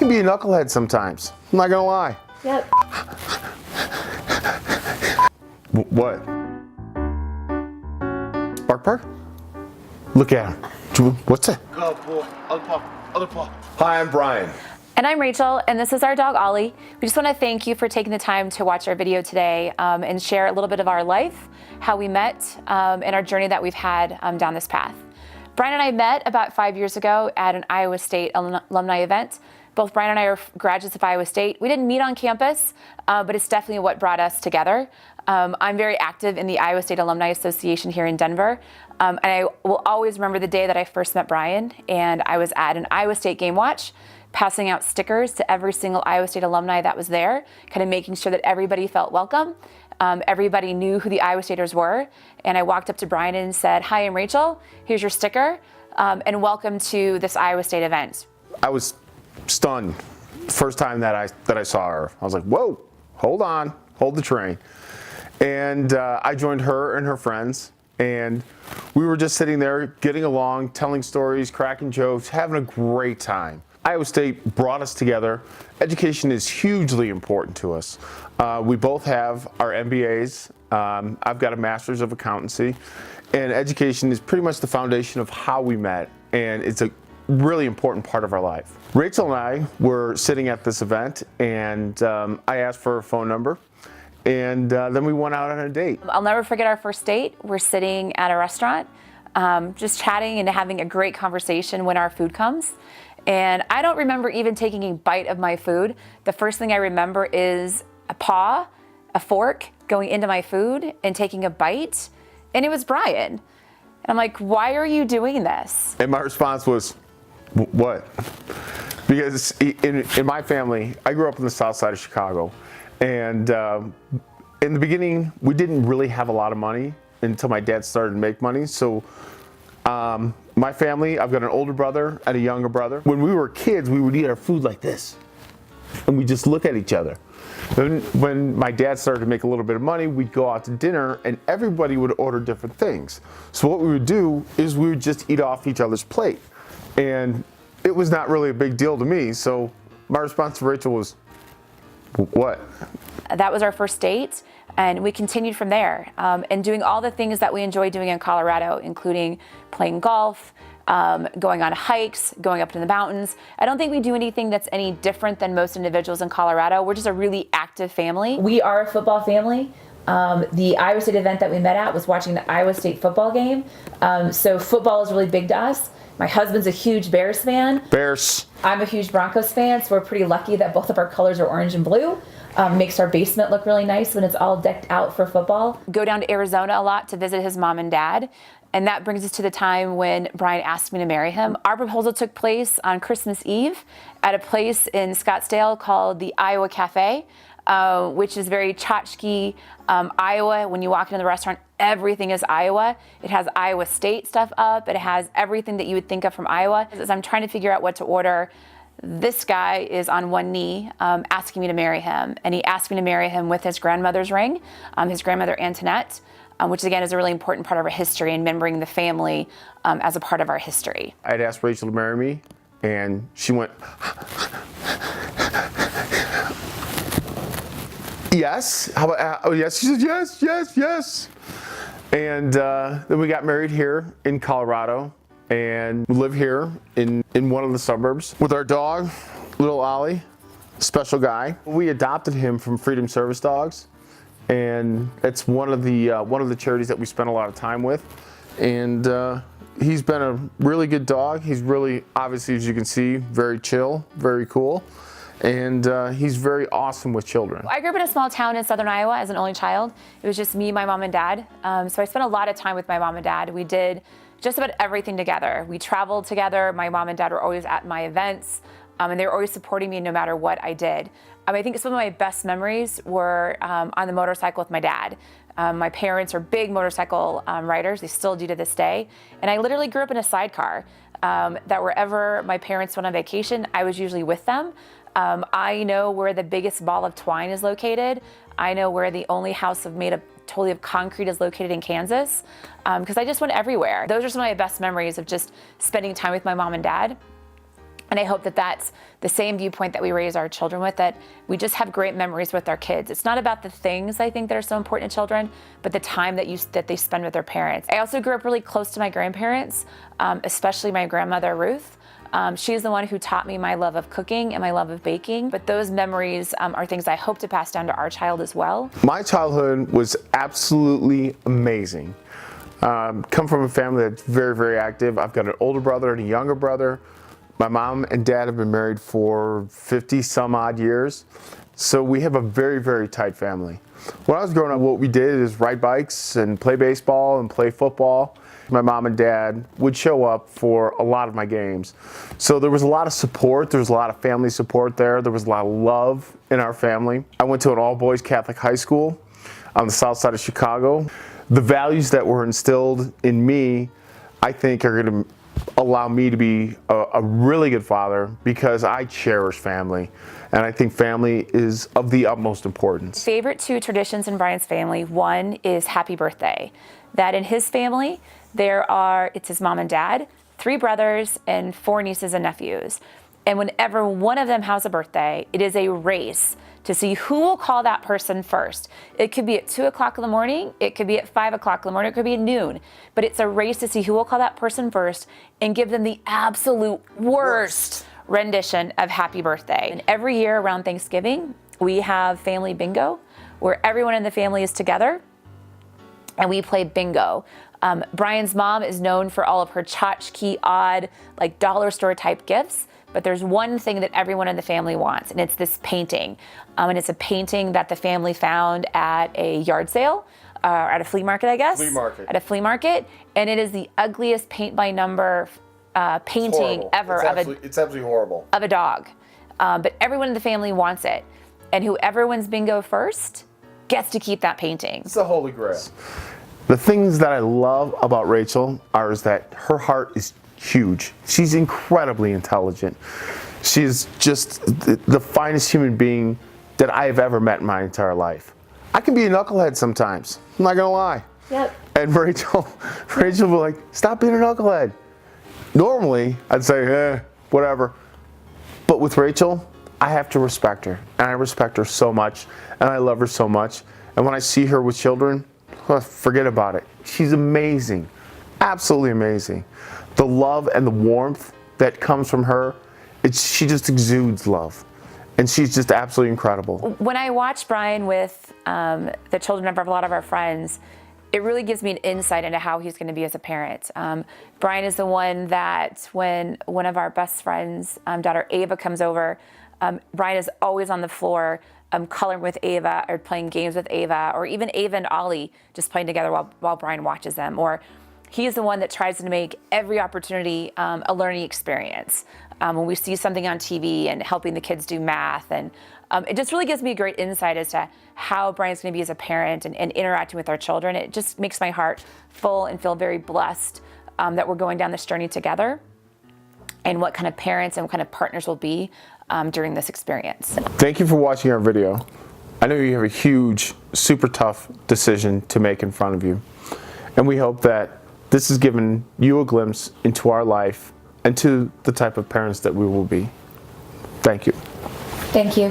can be a knucklehead sometimes. I'm not gonna lie. Yep. What? Bark Park? Look at him. What's that? Go, paw. Other paw. Other paw. Hi, I'm Brian. And I'm Rachel, and this is our dog, Ollie. We just want to thank you for taking the time to watch our video today and share a little bit of our life, how we met, and our journey that we've had down this path. Brian and I met about 5 years ago at an Iowa State alumni event. Both Brian and I are graduates of Iowa State. We didn't meet on campus, but it's definitely what brought us together. I'm very active in the Iowa State Alumni Association here in Denver. And I will always remember the day that I first met Brian, and I was at an Iowa State game watch, passing out stickers to every single Iowa State alumni that was there, kind of making sure that everybody felt welcome. Everybody knew who the Iowa Staters were. And I walked up to Brian and said, "Hi, I'm Rachel. Here's your sticker, and welcome to this Iowa State event." I was stunned the first time that I saw her. I was like, whoa, hold on, hold the train. And I joined her and her friends, and we were just sitting there getting along, telling stories, cracking jokes, having a great time. Iowa State brought us together. Education is hugely important to us. We both have our MBAs. I've got a master's of accountancy, and education is pretty much the foundation of how we met, and it's a really important part of our life. Rachel and I were sitting at this event, and I asked for her phone number, and then we went out on a date. I'll never forget our first date. We're sitting at a restaurant, just chatting and having a great conversation when our food comes. And I don't remember even taking a bite of my food. The first thing I remember is a paw, a fork going into my food and taking a bite, and it was Brian. And I'm like, "Why are you doing this?" And my response was, "What?" Because in my family, I grew up on the south side of Chicago, and in the beginning, we didn't really have a lot of money until my dad started to make money. So my family, I've got an older brother and a younger brother. When we were kids, we would eat our food like this, and we just look at each other. Then when my dad started to make a little bit of money, we'd go out to dinner, and everybody would order different things. So what we would do is we would just eat off each other's plate. And it was not really a big deal to me. So my response to Rachel was, "What?" That was our first date, and we continued from there, and doing all the things that we enjoy doing in Colorado, including playing golf, going on hikes, going up to the mountains. I don't think we do anything that's any different than most individuals in Colorado. We're just a really active family. We are a football family. The Iowa State event that we met at was watching the Iowa State football game. So football is really big to us. My husband's a huge Bears fan. Bears. I'm a huge Broncos fan, so we're pretty lucky that both of our colors are orange and blue. Makes our basement look really nice when it's all decked out for football. Go down to Arizona a lot to visit his mom and dad. And that brings us to the time when Brian asked me to marry him. Our proposal took place on Christmas Eve at a place in Scottsdale called the Iowa Cafe, which is very tchotchke, Iowa. When you walk into the restaurant, everything is Iowa. It has Iowa State stuff up. It has everything that you would think of from Iowa. As I'm trying to figure out what to order, this guy is on one knee asking me to marry him. And he asked me to marry him with his grandmother's ring, his grandmother Antoinette, which again is a really important part of our history and remembering the family as a part of our history. I'd asked Rachel to marry me, and she went, "Yes." How about, oh yes, she said yes, yes, yes. And then we got married here in Colorado, and we live here in one of the suburbs with our dog, little Ollie, special guy. We adopted him from Freedom Service Dogs, and it's one of the charities that we spend a lot of time with. And he's been a really good dog. He's really, obviously, as you can see, very chill, very cool. And he's very awesome with children. I grew up in a small town in southern Iowa as an only child. It was just me, my mom, and dad. So I spent a lot of time with my mom and dad. We did just about everything together. We traveled together. My mom and dad were always at my events, and they were always supporting me no matter what I did. I think some of my best memories were on the motorcycle with my dad. My parents are big motorcycle riders. They still do to this day. And I literally grew up in a sidecar that wherever my parents went on vacation, I was usually with them. I know where the biggest ball of twine is located. I know where the only house made of totally of concrete is located in Kansas, because I just went everywhere. Those are some of my best memories of just spending time with my mom and dad. And I hope that that's the same viewpoint that we raise our children with, that we just have great memories with our kids. It's not about the things, I think, that are so important to children, but the time that they spend with their parents. I also grew up really close to my grandparents, especially my grandmother, Ruth. She's the one who taught me my love of cooking and my love of baking. But those memories are things I hope to pass down to our child as well. My childhood was absolutely amazing. Come from a family that's very, very active. I've got an older brother and a younger brother. My mom and dad have been married for 50 some odd years. So we have a very, very tight family. When I was growing up, what we did is ride bikes and play baseball and play football. My mom and dad would show up for a lot of my games. So there was a lot of support. There was a lot of family support there. There was a lot of love in our family. I went to an all-boys Catholic high school on the south side of Chicago. The values that were instilled in me, I think, are going to allow me to be a really good father, because I cherish family, and I think family is of the utmost importance. Favorite two traditions in Brian's family, one is happy birthday. That in his family, it's his mom and dad, 3 brothers, and 4 nieces and nephews. And whenever one of them has a birthday, it is a race to see who will call that person first. It could be at 2 o'clock in the morning, it could be at 5 o'clock in the morning, it could be at noon, but it's a race to see who will call that person first and give them the absolute worst rendition of happy birthday. And every year around Thanksgiving, we have family bingo, where everyone in the family is together and we play bingo. Brian's mom is known for all of her tchotchke, odd, like dollar store type gifts. But there's one thing that everyone in the family wants, and it's this painting. And it's a painting that the family found at a yard sale, or at a flea market, I guess. Flea market. At a flea market. And it is the ugliest paint by number painting ever It's absolutely horrible. of a dog. But everyone in the family wants it. And whoever wins bingo first gets to keep that painting. It's the Holy Grail. The things that I love about Rachel is that her heart is huge. She's incredibly intelligent. She's just the finest human being that I have ever met in my entire life. I can be a knucklehead sometimes. I'm not gonna lie. Yep. And Rachel will be like, stop being a knucklehead. Normally, I'd say, whatever. But with Rachel, I have to respect her. And I respect her so much. And I love her so much. And when I see her with children, forget about it. She's amazing. Absolutely amazing. The love and the warmth that comes from her, she just exudes love. And she's just absolutely incredible. When I watch Brian with the children of a lot of our friends, it really gives me an insight into how he's going to be as a parent. Brian is the one that when one of our best friends' daughter Ava comes over, Brian is always on the floor coloring with Ava or playing games with Ava, or even Ava and Ollie just playing together while Brian watches them. Or he's the one that tries to make every opportunity a learning experience. When we see something on TV and helping the kids do math, and it just really gives me a great insight as to how Brian's going to be as a parent and interacting with our children. It just makes my heart full and feel very blessed that we're going down this journey together, and what kind of parents and what kind of partners we'll be during this experience. Thank you for watching our video. I know you have a huge, super tough decision to make in front of you. And we hope that this has given you a glimpse into our life and to the type of parents that we will be. Thank you. Thank you.